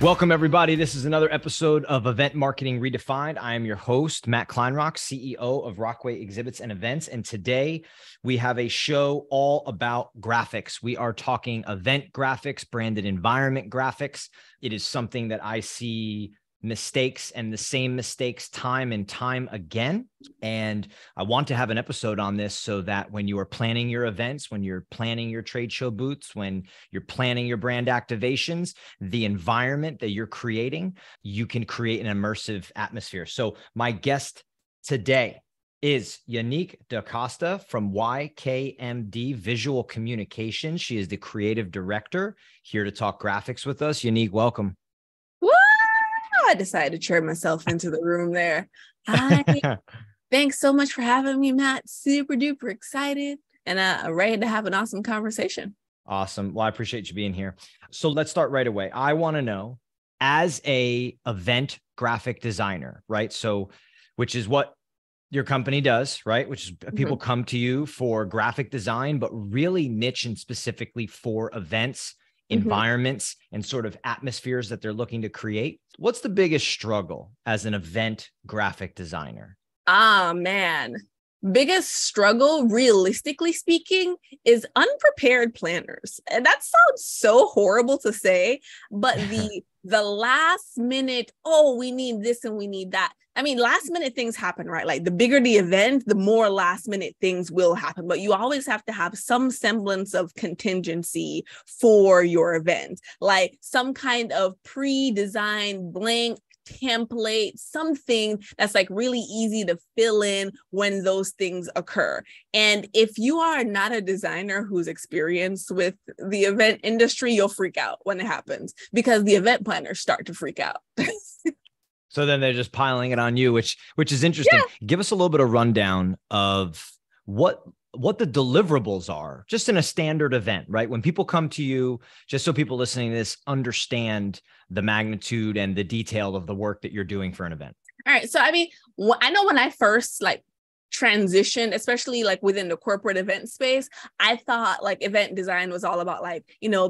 Welcome, everybody. This is another episode of Event Marketing Redefined. I am your host, Matt Kleinrock, CEO of Rockway Exhibits and Events. And today we have a show all about graphics. We are talking event graphics, branded environment graphics. It is something that I see mistakes and the same mistakes time and time again. And I want to have an episode on this so that when you are planning your events, when you're planning your trade show booths, when you're planning your brand activations, the environment that you're creating, you can create an immersive atmosphere. So my guest today is Yanique DaCosta from YKMD Visual Communications. She is the creative director here to talk graphics with us. Yanique, welcome. I decided to turn myself into the room there. Thanks so much for having me, Matt. Super duper excited and ready to have an awesome conversation. Awesome. Well, I appreciate you being here. So let's start right away. I want to know, as a event graphic designer, right? So, which is what your company does, right? Which is people come to you for graphic design, but really niche and specifically for events, environments, and sort of atmospheres that they're looking to create. What's the biggest struggle as an event graphic designer? Man. Biggest struggle, realistically speaking, is unprepared planners. And that sounds so horrible to say, but the last minute, oh, we need this and we need that. I mean, last minute things happen, right? Like the bigger the event, the more last minute things will happen, but you always have to have some semblance of contingency for your event, like some kind of pre-designed blank template, something that's like really easy to fill in when those things occur. And if you are not a designer who's experienced with the event industry, you'll freak out when it happens because the event planners start to freak out. So then they're just piling it on you, which is interesting. Yeah. Give us a little bit of rundown of what the deliverables are just in a standard event, right? When people come to you, just so people listening to this understand the magnitude and the detail of the work that you're doing for an event. All right. So, I mean, I know when I first transitioned, especially like within the corporate event space, I thought like event design was all about like,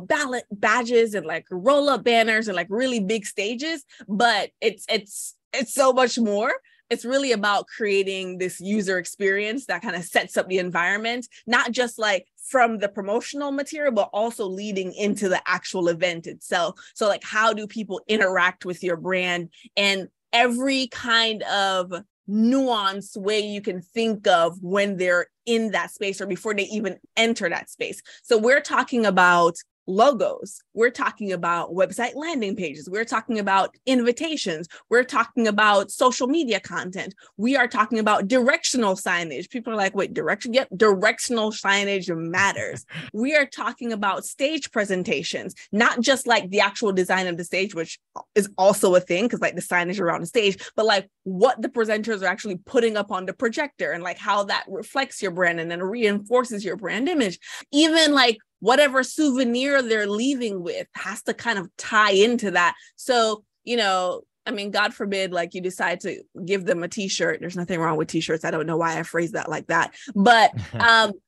ballot badges and like roll up banners and like really big stages, but it's so much more. It's really about creating this user experience that kind of sets up the environment, not just like from the promotional material, but also leading into the actual event itself. So like, how do people interact with your brand, and every kind of nuanced way you can think of when they're in that space or before they even enter that space. So we're talking about logos. We're talking about website landing pages. We're talking about invitations. We're talking about social media content. We are talking about directional signage. People are like, wait, direction? Yep, directional signage matters. We are talking about stage presentations, not just like the actual design of the stage, which is also a thing because like the signage around the stage, but like what the presenters are actually putting up on the projector and like how that reflects your brand and then reinforces your brand image. Even like whatever souvenir they're leaving with has to kind of tie into that. So, I mean, God forbid, like you decide to give them a t-shirt. There's nothing wrong with t-shirts. I don't know why I phrased that like that. But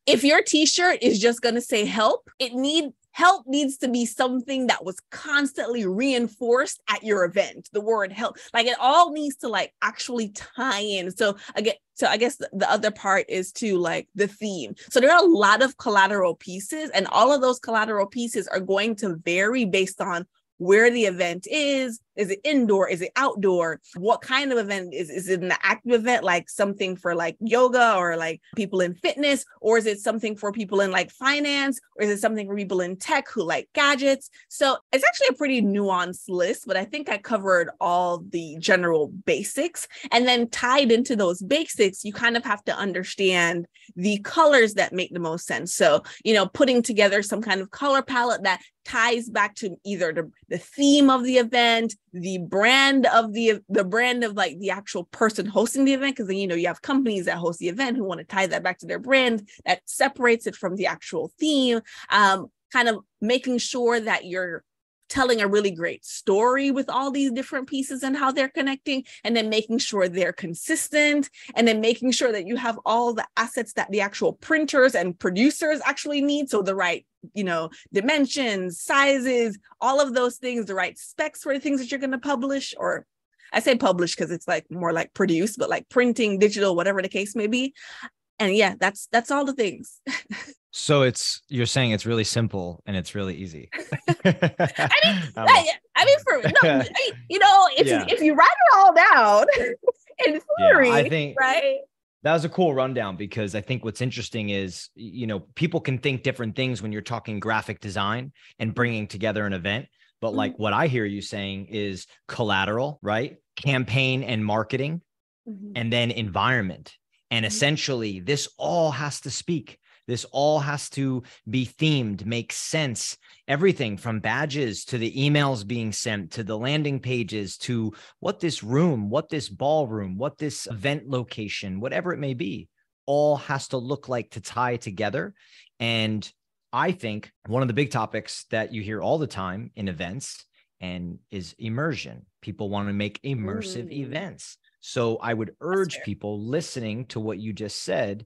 if your t-shirt is just going to say help, help needs to be something that was constantly reinforced at your event. The word help, like it all needs to like actually tie in. So I guess the other part is to like the theme. So there are a lot of collateral pieces, and all of those collateral pieces are going to vary based on where the event is. Is it indoor? Is it outdoor? What kind of event is it? An active event, like something for like yoga or like people in fitness? Or is it something for people in like finance? Or is it something for people in tech who like gadgets? So it's actually a pretty nuanced list, but I think I covered all the general basics. And then tied into those basics, you kind of have to understand the colors that make the most sense. So, putting together some kind of color palette that ties back to either the theme of the event, the brand of the brand of like the actual person hosting the event, because then you have companies that host the event who want to tie that back to their brand that separates it from the actual theme. Kind of making sure that your telling a really great story with all these different pieces and how they're connecting, and then making sure they're consistent, and then making sure that you have all the assets that the actual printers and producers actually need. So the right, dimensions, sizes, all of those things, the right specs for the things that you're going to publish, or I say publish because it's like more like produce, but like printing, digital, whatever the case may be. And yeah, that's all the things. So you're saying it's really simple and it's really easy. If you write it all down in theory, I think right? That was a cool rundown, because I think what's interesting is, people can think different things when you're talking graphic design and bringing together an event. But like what I hear you saying is collateral, right? Campaign and marketing, and then environment. And essentially, this all has to speak. This all has to be themed, make sense. Everything from badges to the emails being sent to the landing pages to what this room, what this ballroom, what this event location, whatever it may be, all has to look like to tie together. And I think one of the big topics that you hear all the time in events is immersion. People want to make immersive events. So I would urge people listening to what you just said,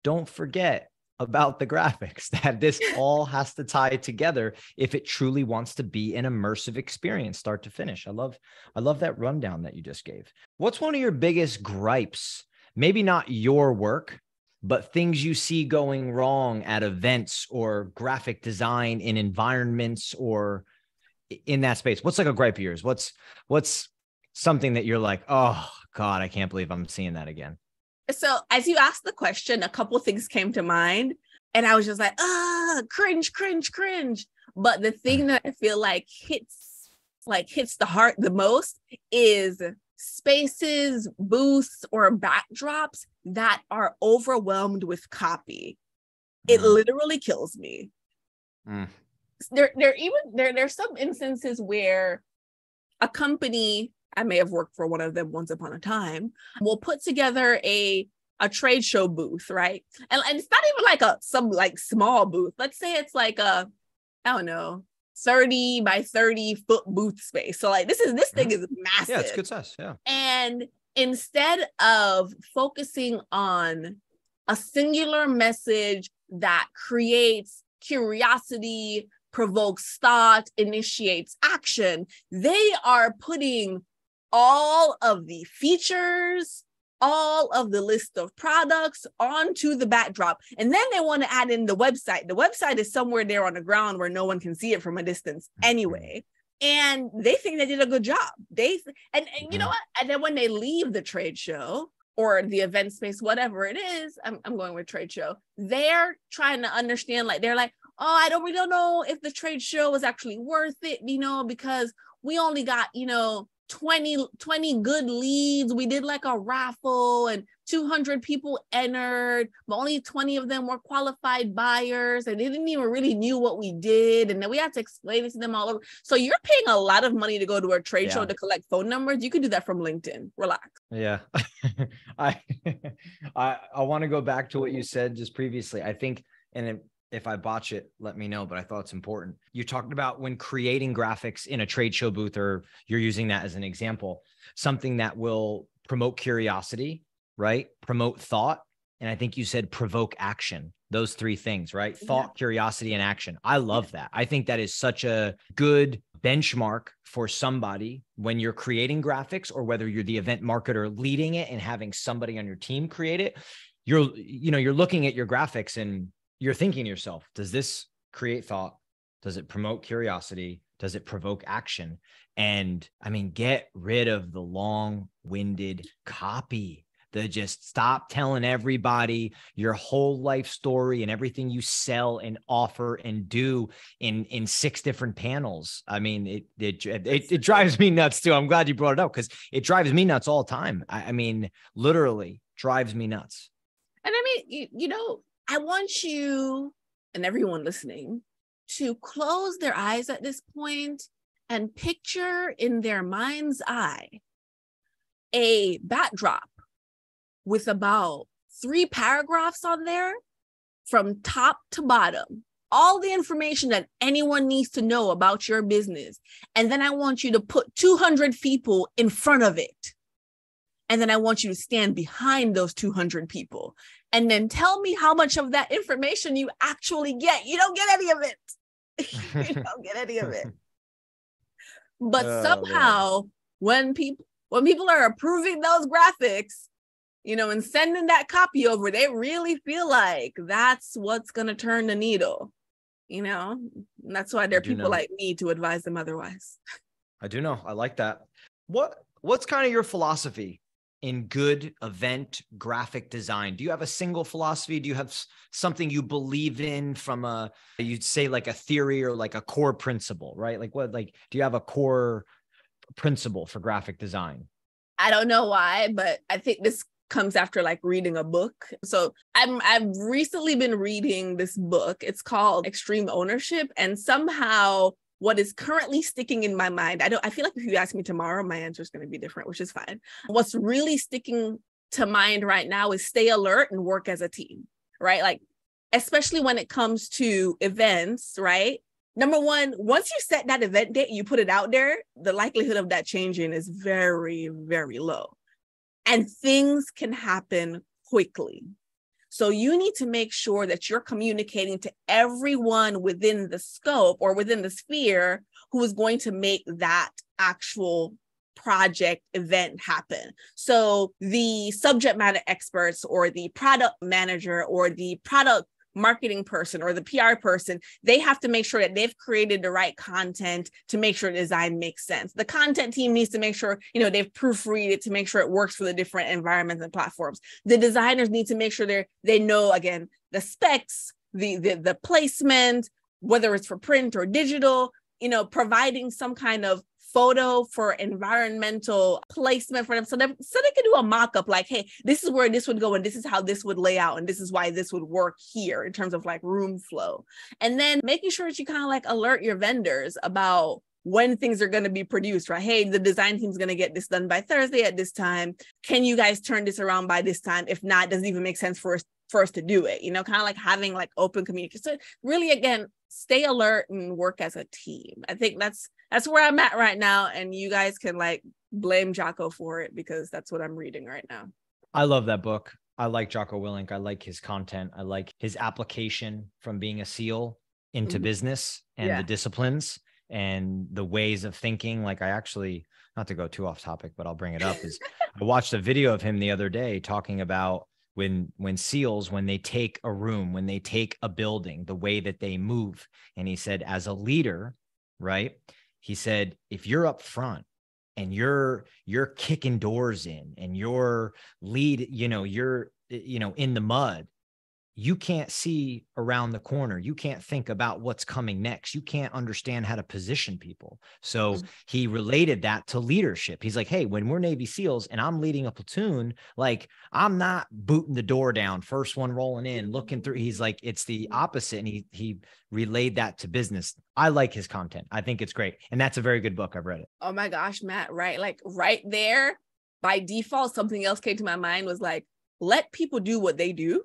don't forget about the graphics, that this all has to tie together if it truly wants to be an immersive experience, start to finish. I love that rundown that you just gave. What's one of your biggest gripes? Maybe not your work, but things you see going wrong at events or graphic design in environments or in that space. What's like a gripe of yours? What's something that you're like, oh God, I can't believe I'm seeing that again? So as you asked the question, a couple of things came to mind, and I was just like, cringe. But the thing that I feel like hits the heart the most is spaces, booths, or backdrops that are overwhelmed with copy. It literally kills me. There's some instances where a company, I may have worked for one of them once upon a time, will put together a trade show booth, right? And it's not even some small booth. Let's say it's like a, I don't know, 30 by 30 foot booth space. So like this thing is massive. Yeah, it's good size. Yeah. And instead of focusing on a singular message that creates curiosity, provokes thought, initiates action, they are putting all of the features, all of the list of products onto the backdrop. And then they want to add in the website. The website is somewhere there on the ground where no one can see it from a distance anyway. And they think they did a good job. And you know what? And then when they leave the trade show or the event space, whatever it is, I'm going with trade show, they're trying to understand, they're like, oh, I don't know if the trade show was actually worth it, because we only got, 20 good leads. We did like a raffle and 200 people entered, but only 20 of them were qualified buyers, and they didn't even really knew what we did. And then we had to explain it to them all over. So you're paying a lot of money to go to a trade show to collect phone numbers. You can do that from LinkedIn. Relax. Yeah. I want to go back to what you said just previously. I think, and if I botch it, let me know, but I thought it's important. You talked about when creating graphics in a trade show booth, or you're using that as an example, something that will promote curiosity, right? Promote thought. And I think you said provoke action. Those three things, right? Thought, curiosity, and action. I love that. I think that is such a good benchmark for somebody when you're creating graphics, or whether you're the event marketer leading it and having somebody on your team create it. You're looking at your graphics and you're thinking to yourself, does this create thought? Does it promote curiosity? Does it provoke action? And I mean, get rid of the long-winded copy. Just stop telling everybody your whole life story and everything you sell and offer and do in 6 different panels. I mean, it drives me nuts too. I'm glad you brought it up, because it drives me nuts all the time. I mean, literally drives me nuts. And I mean, I want you and everyone listening to close their eyes at this point and picture in their mind's eye a backdrop with about 3 paragraphs on there from top to bottom, all the information that anyone needs to know about your business. And then I want you to put 200 people in front of it. And then I want you to stand behind those 200 people. And then tell me how much of that information you actually get. You don't get any of it. You don't get any of it. But somehow, when people are approving those graphics, and sending that copy over, they really feel like that's what's going to turn the needle. And that's why there are people like me to advise them otherwise. I do know. I like that. What's kind of your philosophy in good event graphic design? Do you have a single philosophy? Do you have something you believe in from you'd say like a theory or like a core principle, right? Do you have a core principle for graphic design? I don't know why, but I think this comes after like reading a book. So I've recently been reading this book. It's called Extreme Ownership. And somehow what is currently sticking in my mind, I feel like if you ask me tomorrow, my answer is going to be different, which is fine. What's really sticking to mind right now is stay alert and work as a team, right? Like, especially when it comes to events, right? Number one, once you set that event date, you put it out there, the likelihood of that changing is very, very low. And things can happen quickly. So you need to make sure that you're communicating to everyone within the scope or within the sphere who is going to make that actual project event happen. So the subject matter experts or the product manager or the product marketing person or the PR person, they have to make sure that they've created the right content to make sure design makes sense. The content team needs to make sure, they've proofread it to make sure it works for the different environments and platforms. The designers need to make sure they know, again, the specs, the placement, whether it's for print or digital, providing some kind of photo for environmental placement for them. So they can do a mock-up like, hey, this is where this would go and this is how this would lay out and this is why this would work here in terms of like room flow. And then making sure that you kind of like alert your vendors about when things are going to be produced, right? Hey, the design team's going to get this done by Thursday at this time. Can you guys turn this around by this time? If not, does it even make sense for us to do it? Kind of like having like open communication. So really, again, stay alert and work as a team. I think that's where I'm at right now. And you guys can like blame Jocko for it because that's what I'm reading right now. I love that book. I like Jocko Willink. I like his content. I like his application from being a SEAL into business and the disciplines and the ways of thinking. Like I actually, not to go too off topic, but I'll bring it up, is I watched a video of him the other day talking about when SEALs, when they take a room, when they take a building, the way that they move. And he said, as a leader, right? He said, if you're up front and you're kicking doors in and you're you're in the mud, you can't see around the corner. You can't think about what's coming next. You can't understand how to position people. So he related that to leadership. He's like, hey, when we're Navy SEALs and I'm leading a platoon, like I'm not booting the door down, first one rolling in, looking through. He's like, it's the opposite. And he relayed that to business. I like his content. I think it's great. And that's a very good book. I've read it. Oh my gosh, Matt, right? Like right there by default, something else came to my mind was like, let people do what they do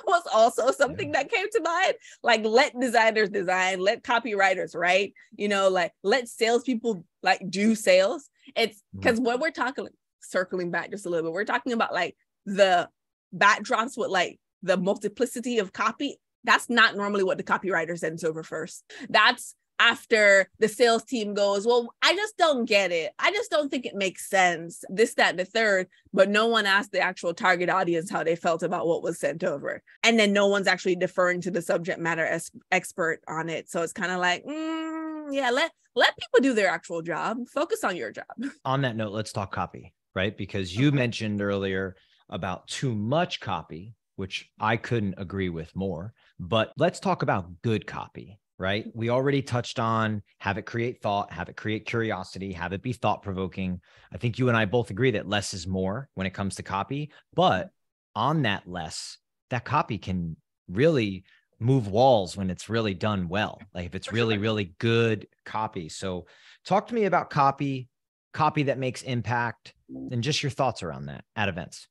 was also something that came to mind. Like let designers design, let copywriters write, like let salespeople like do sales. It's because when we're talking, circling back just a little bit, we're talking about like the backdrops with like the multiplicity of copy. That's not normally what the copywriter sends over first. That's after the sales team goes, well, I just don't get it. I just don't think it makes sense. This, that, and the third, but no one asked the actual target audience how they felt about what was sent over. And then no one's actually deferring to the subject matter expert on it. So it's kind of like, let people do their actual job. Focus on your job. On that note, let's talk copy, right? Because you mentioned earlier about too much copy, which I couldn't agree with more, but let's talk about good copy. Right? We already touched on have it create thought, have it create curiosity, have it be thought-provoking. I think you and I both agree that less is more when it comes to copy, but on that less, that copy can really move walls when it's really done well. Like if it's really, really good copy. So talk to me about copy that makes impact and just your thoughts around that at events.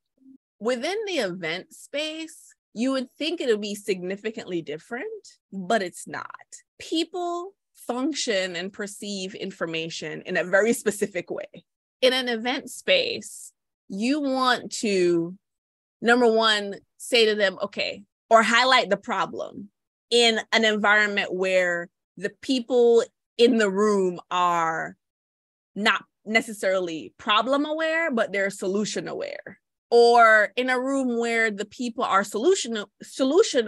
Within the event space, You would think it would be significantly different, but it's not. People function and perceive information in a very specific way. In an event space, you want to, number one, say to them, okay, or highlight the problem in an environment where the people in the room are not necessarily problem aware, but they're solution aware. Or in a room where the people are solution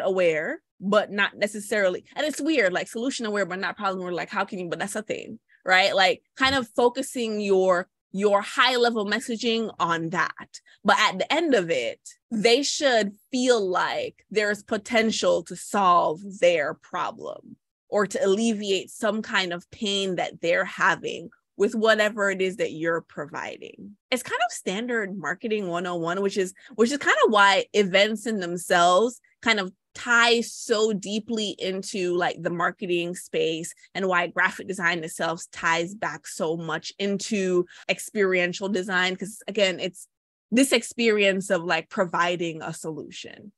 aware, but not necessarily. And it's weird, like solution aware, but not problem aware. Like, how can you, but that's a thing, right? Like kind of focusing your high level messaging on that. But at the end of it, they should feel like there's potential to solve their problem or to alleviate some kind of pain that they're having with whatever it is that you're providing. It's kind of standard marketing 101, which is kind of why events in themselves kind of tie so deeply into like the marketing space, and why graphic design itself ties back so much into experiential design. Because again, it's this experience of like providing a solution.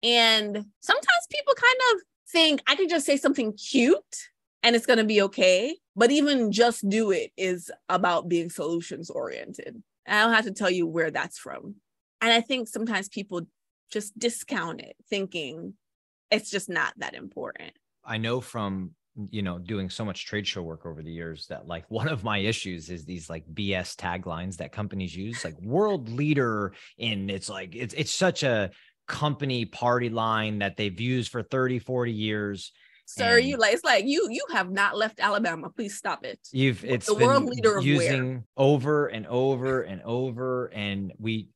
And sometimes people kind of think I can just say something cute and it's going to be okay. But even just do it is about being solutions oriented. And I don't have to tell you where that's from. And I think sometimes people just discount it, thinking it's just not that important. I know from, doing so much trade show work over the years that like one of my issues is these like BS taglines that companies use, like world leader in, it's such a company party line that they've used for 30, 40 years. Sir, it's like you have not left Alabama. Please stop it. It's the world leader of using where? Over and over and over. And we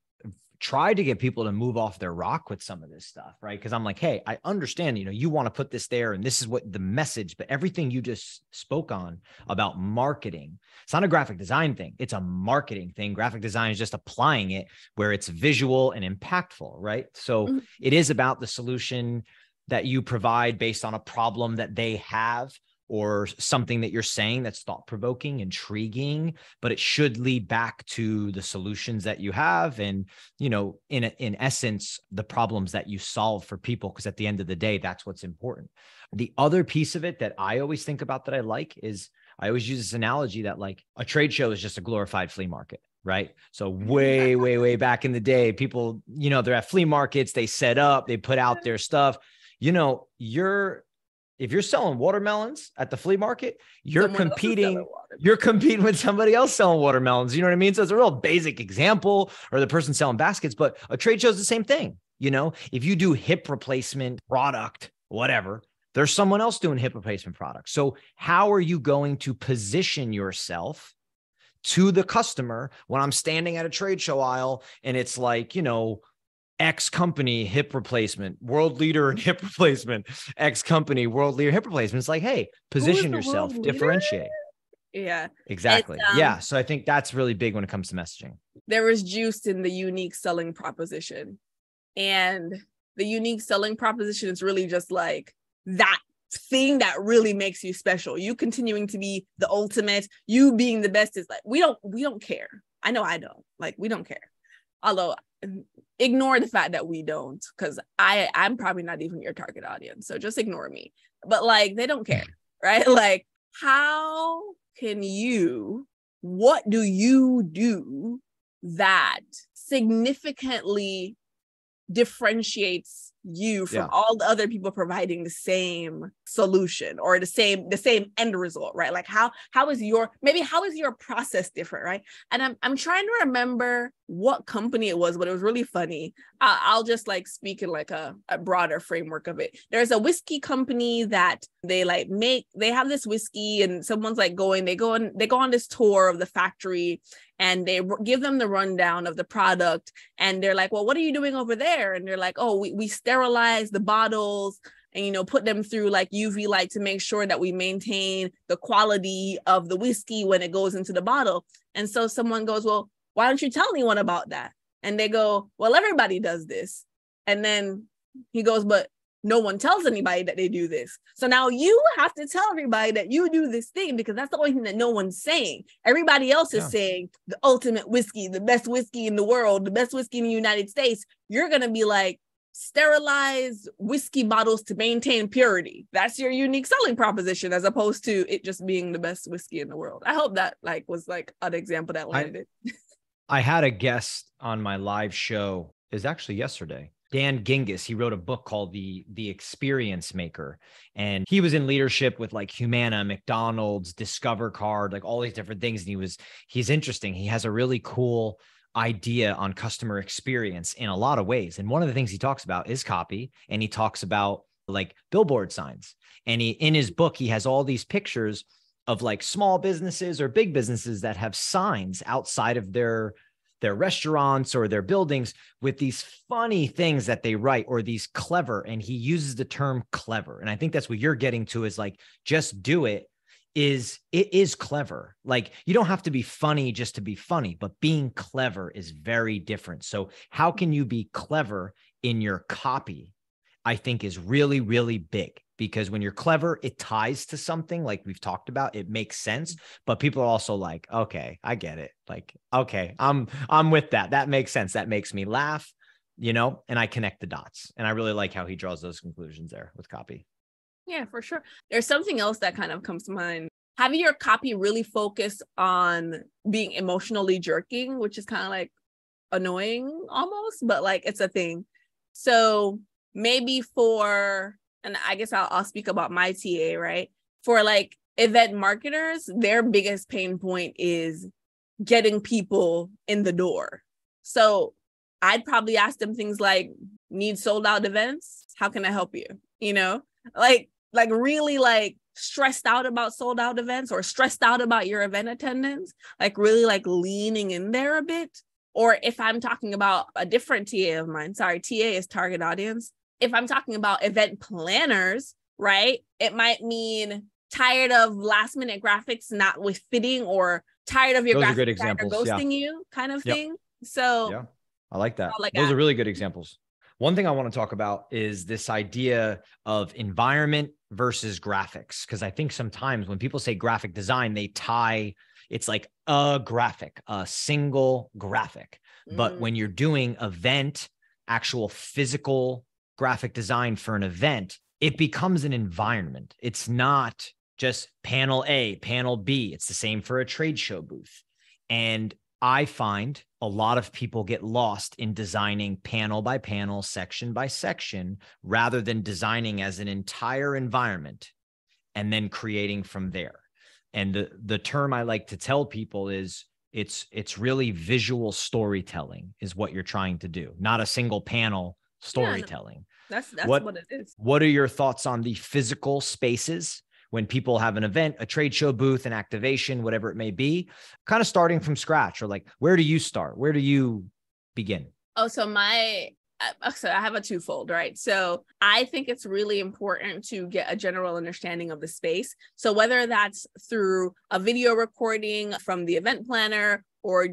tried to get people to move off their rock with some of this stuff, right? Because I'm like, hey, I understand, you want to put this there and this is what the message, but everything you just spoke on about marketing, it's not a graphic design thing. It's a marketing thing. Graphic design is just applying it where it's visual and impactful, right? So it is about the solution that you provide based on a problem that they have, or something that you're saying that's thought-provoking, intriguing, but it should lead back to the solutions that you have. And, in essence, the problems that you solve for people, because at the end of the day, that's what's important. The other piece of it that I always think about that I like is I always use this analogy that like a trade show is just a glorified flea market. Right. So way, way, way back in the day, people, they're at flea markets, they set up, they put out their stuff. If you're selling watermelons at the flea market, you're competing with somebody else selling watermelons. You know what I mean? So it's a real basic example, or the person selling baskets, but a trade show is the same thing. If you do hip replacement product, whatever, there's someone else doing hip replacement product. So how are you going to position yourself to the customer when I'm standing at a trade show aisle and it's like, X company hip replacement, world leader in hip replacement, X company, world leader hip replacement. It's like, hey, position yourself, differentiate. Yeah, exactly. So I think that's really big when it comes to messaging. There is juice in the unique selling proposition. And the unique selling proposition is really just like that thing that really makes you special. You continuing to be the ultimate, you being the best is like, we don't care. I know I don't. Like, we don't care. Although ignore the fact that we don't, because I'm probably not even your target audience. So just ignore me. But like, they don't care, right? Like, what do you do that significantly differentiates you from all the other people providing the same solution or the same end result, right? Like how is your process different, right? And I'm trying to remember what company it was, but it was really funny. I'll just like speak in like a broader framework of it. There's a whiskey company that they have this whiskey, and someone's like they go on this tour of the factory, and they give them the rundown of the product, and they're like, well, what are you doing over there? And they're like, oh, we sterilize the bottles and put them through like UV light to make sure that we maintain the quality of the whiskey when it goes into the bottle. And so someone goes, well, why don't you tell anyone about that? And they go, well, everybody does this. And then he goes, but no one tells anybody that they do this. So now you have to tell everybody that you do this thing, because that's the only thing that no one's saying. Everybody else is saying the ultimate whiskey, the best whiskey in the world, the best whiskey in the United States. You're going to be like, sterilize whiskey bottles to maintain purity. That's your unique selling proposition, as opposed to it just being the best whiskey in the world. I hope that like was like an example that landed. I had a guest on my live show. It was actually yesterday. Dan Gingiss, he wrote a book called The Experience Maker. And he was in leadership with like Humana, McDonald's, Discover Card, like all these different things. And he's interesting. He has a really cool idea on customer experience in a lot of ways. And one of the things he talks about is copy. And he talks about like billboard signs. And in his book, he has all these pictures of like small businesses or big businesses that have signs outside of their restaurants or their buildings with these funny things that they write, or these clever. And he uses the term clever. And I think that's what you're getting to, is like, just do it. It is clever. Like, you don't have to be funny just to be funny, but being clever is very different. So how can you be clever in your copy, I think, is really, really big. Because when you're clever, it ties to something like we've talked about. It makes sense, but people are also like, okay, I get it. Like, okay, I'm with that. That makes sense. That makes me laugh, and I connect the dots. And I really like how he draws those conclusions there with copy. Yeah, for sure. There's something else that kind of comes to mind. Having your copy really focus on being emotionally jerking, which is kind of like annoying almost, but like it's a thing. So maybe and I guess I'll speak about my TA, right? For like event marketers, their biggest pain point is getting people in the door. So I'd probably ask them things like, need sold out events? How can I help you? Like really like stressed out about sold out events, or stressed out about your event attendance, like really like leaning in there a bit. Or if I'm talking about a different TA of mine, sorry, TA is target audience. If I'm talking about event planners, right, it might mean tired of last minute graphics not with fitting, or tired of your graphic designer ghosting you kind of thing. So yeah, I like that. Those are really good examples. One thing I want to talk about is this idea of environment versus graphics. Because I think sometimes when people say graphic design, they tie, it's like a graphic, a single graphic. But when you're doing actual physical graphic design for an event, it becomes an environment. It's not just panel A, panel B. It's the same for a trade show booth. And I find a lot of people get lost in designing panel by panel, section by section, rather than designing as an entire environment and then creating from there. And the term I like to tell people is it's really visual storytelling is what you're trying to do, not a single panel storytelling. Yeah, that's what it is. What are your thoughts on the physical spaces when people have an event, a trade show booth, an activation, whatever it may be, kind of starting from scratch? Or like, where do you start? Where do you begin? Oh, so I have a twofold, right? So I think it's really important to get a general understanding of the space. So whether that's through a video recording from the event planner, or,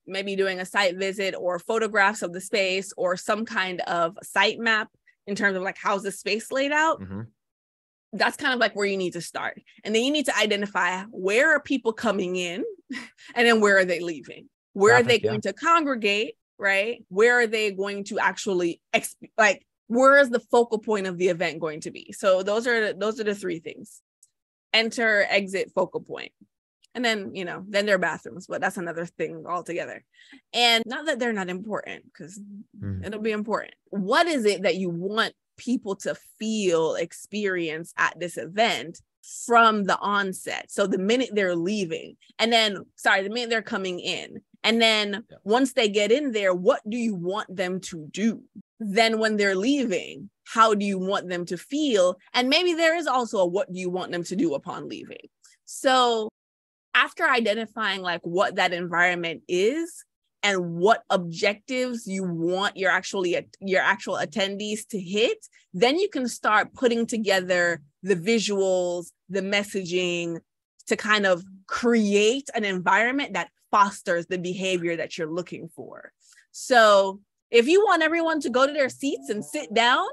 maybe doing a site visit, or photographs of the space, or some kind of site map in terms of like, how's the space laid out? Mm-hmm. That's kind of like where you need to start. And then you need to identify, where are people coming in and then where are they leaving? Where are they going to congregate, right? Where are they going to actually, where is the focal point of the event going to be? So those are the three things: enter, exit, focal point. And then, then there are bathrooms, but that's another thing altogether. And not that they're not important, because it'll be important. What is it that you want people to feel, experience at this event from the onset? So the minute they're leaving, and then, the minute they're coming in, and then once they get in there, what do you want them to do? Then when they're leaving, how do you want them to feel? And maybe there is also a what do you want them to do upon leaving? So after identifying like what that environment is and what objectives you want your actual attendees to hit, then you can start putting together the visuals, the messaging, to kind of create an environment that fosters the behavior that you're looking for. So if you want everyone to go to their seats and sit down,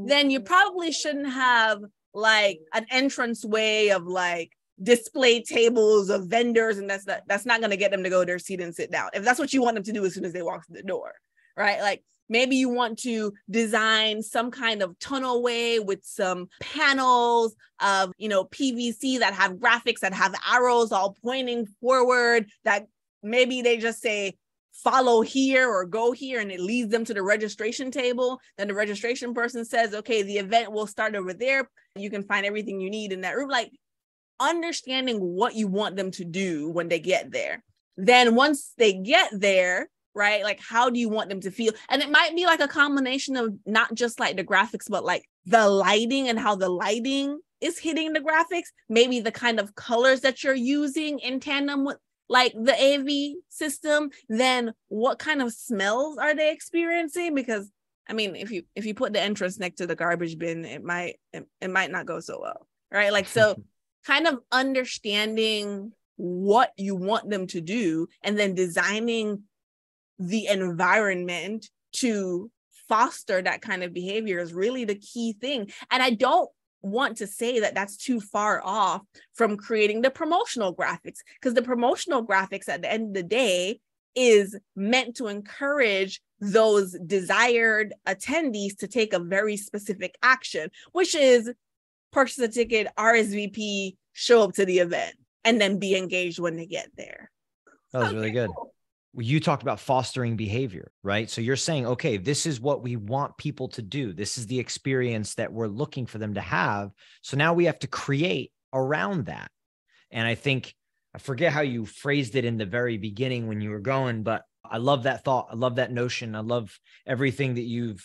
then you probably shouldn't have like an entrance way of like display tables of vendors, and that's not going to get them to go to their seat and sit down, if that's what you want them to do as soon as they walk through the door, right? Like, Maybe you want to design some kind of tunnelway with some panels of, PVC that have graphics that have arrows all pointing forward, that maybe they just say, follow here or go here, and it leads them to the registration table. Then the registration person says, okay, the event will start over there. You can find everything you need in that room. Like, understanding what you want them to do when they get there. Then once they get there, right, like, how do you want them to feel? And it might be like a combination of not just like the graphics, but like the lighting and how the lighting is hitting the graphics, maybe the kind of colors that you're using in tandem with like the AV system. Then what kind of smells are they experiencing? Because I mean, if you put the entrance next to the garbage bin, it might not go so well, right? Like, so kind of understanding what you want them to do and then designing the environment to foster that kind of behavior is really the key thing. And I don't want to say that that's too far off from creating the promotional graphics, because the promotional graphics at the end of the day is meant to encourage those desired attendees to take a very specific action, which is purchase a ticket, RSVP, show up to the event, and then be engaged when they get there. That was really good. Cool. You talked about fostering behavior, right? So you're saying, okay, this is what we want people to do. This is the experience that we're looking for them to have. So now we have to create around that. And I think, I forget how you phrased it in the very beginning when you were going, but I love that thought. I love that notion. I love everything that you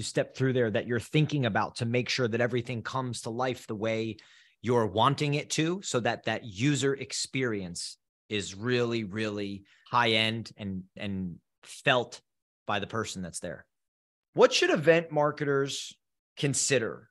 stepped through there, that you're thinking about to make sure that everything comes to life the way you're wanting it to, so that that user experience is really, really high end and felt by the person that's there. What should event marketers consider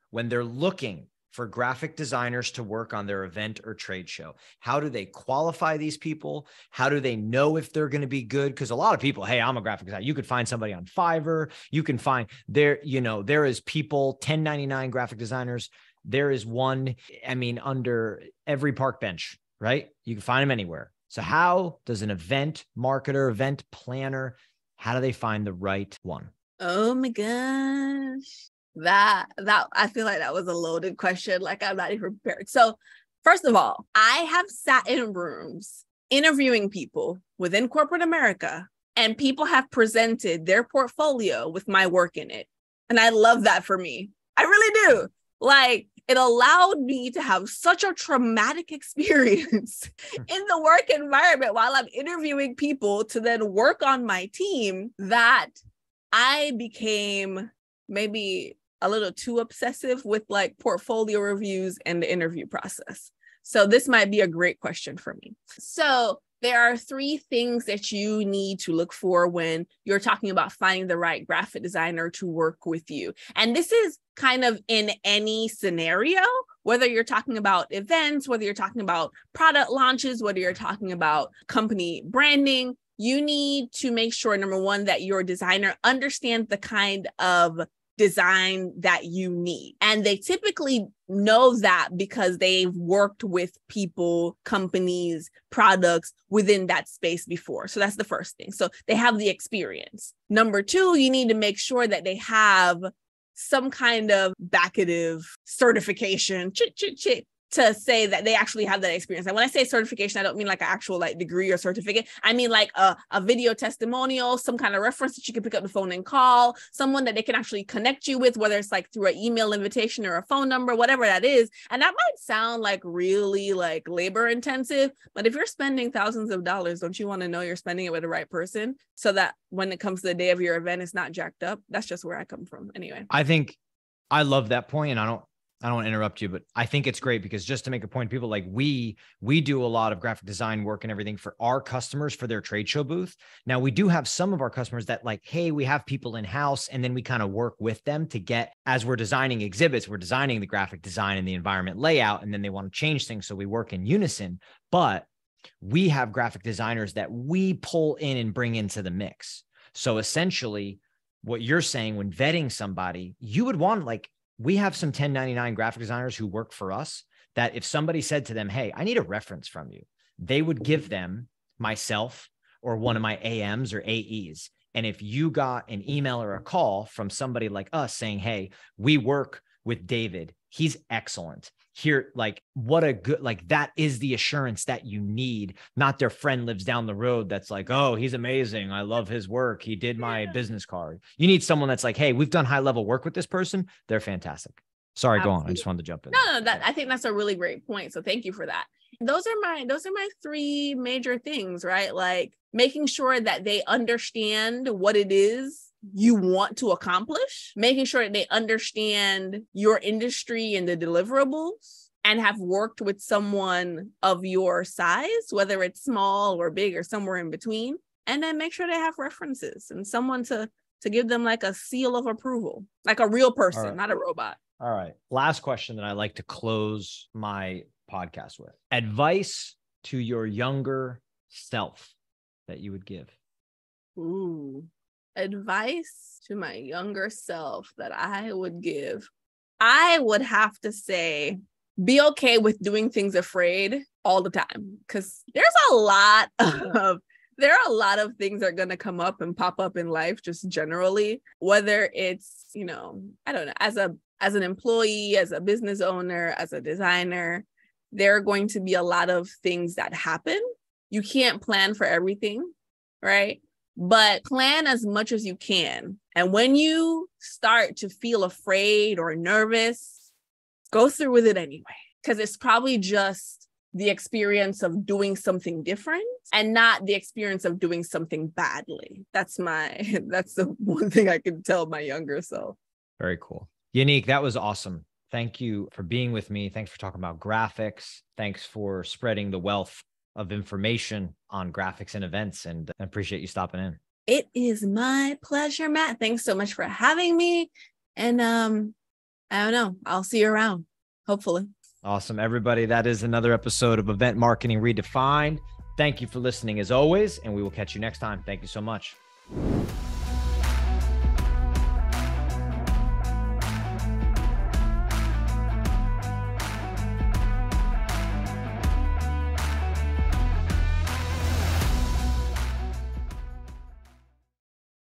when they're looking for graphic designers to work on their event or trade show? How do they qualify these people? How do they know if they're going to be good? Because a lot of people, hey, I'm a graphic designer. You could find somebody on Fiverr. You can find there is people, 1099 graphic designers. There is one, under every park bench, right? You can find them anywhere. So how does an event marketer, event planner, how do they find the right one? Oh my gosh. That I feel like that was a loaded question. Like, I'm not even prepared. So first of all, I have sat in rooms interviewing people within corporate America, and people have presented their portfolio with my work in it. And I love that for me. I really do. Like, it allowed me to have such a traumatic experience in the work environment while I'm interviewing people to then work on my team, that I became maybe a little too obsessive with like portfolio reviews and the interview process. So this might be a great question for me. So there are 3 things that you need to look for when you're talking about finding the right graphic designer to work with you. And this is kind of in any scenario, whether you're talking about events, whether you're talking about product launches, whether you're talking about company branding. You need to make sure, number one, that your designer understands the kind of design that you need. And they typically know that because they've worked with people, companies, products within that space before. So that's the first thing. So they have the experience. Number 2, you need to make sure that they have some kind of backative certification, to say that they actually have that experience. And when I say certification, I don't mean like an actual like degree or certificate. I mean like a video testimonial, some kind of reference that you can pick up the phone and call, someone that they can actually connect you with, whether it's like through an email invitation or a phone number, whatever that is. And that might sound like really like labor intensive, but if you're spending thousands of dollars, don't you want to know you're spending it with the right person so that when it comes to the day of your event, it's not jacked up? That's just where I come from anyway. I think I love that point, and I don't want to interrupt you, but I think it's great because just to make a point, people like we do a lot of graphic design work and everything for our customers for their trade show booth. Now we do have some of our customers that like, hey, we have people in house, and then we kind of work with them to get, as we're designing exhibits, we're designing the graphic design and the environment layout, and then they want to change things. So we work in unison, but we have graphic designers that we pull in and bring into the mix. So essentially what you're saying, when vetting somebody, you would want, like, we have some 1099 graphic designers who work for us that if somebody said to them, hey, I need a reference from you, they would give them myself or one of my AMs or AEs. And if you got an email or a call from somebody like us saying, hey, we work with David, he's excellent. Here, like, what a good, like, that is the assurance that you need, not their friend lives down the road that's like, oh, he's amazing, I love his work, he did my business card. You need someone that's like, hey, we've done high level work with this person, they're fantastic. Sorry, Absolutely. Go on. I just wanted to jump in. No, I think that's a really great point. So thank you for that. Those are my three major things, right? Like making sure that they understand what it is you want to accomplish, making sure that they understand your industry and the deliverables, and have worked with someone of your size, whether it's small or big or somewhere in between. And then make sure they have references and someone to give them like a seal of approval, like a real person, not a robot. All right. Last question that I like to close my podcast with. Advice to your younger self that you would give. Ooh. Advice to my younger self that I would give. I would have to say, be okay with doing things afraid all the time. Because there are a lot of things that are going to come up and pop up in life, just generally, whether it's, I don't know, as an employee, as a business owner, as a designer, there are going to be a lot of things that happen. You can't plan for everything, right? But plan as much as you can. And when you start to feel afraid or nervous, go through with it anyway, because it's probably just the experience of doing something different and not the experience of doing something badly. That's the one thing I can tell my younger self. Very cool. Yanique, that was awesome. Thank you for being with me. Thanks for talking about graphics. Thanks for spreading the wealth of information on graphics and events, and I appreciate you stopping in. It is my pleasure, Matt. Thanks so much for having me. And I don't know, I'll see you around, hopefully. Awesome, everybody. That is another episode of Event Marketing Redefined. Thank you for listening as always, and we will catch you next time. Thank you so much.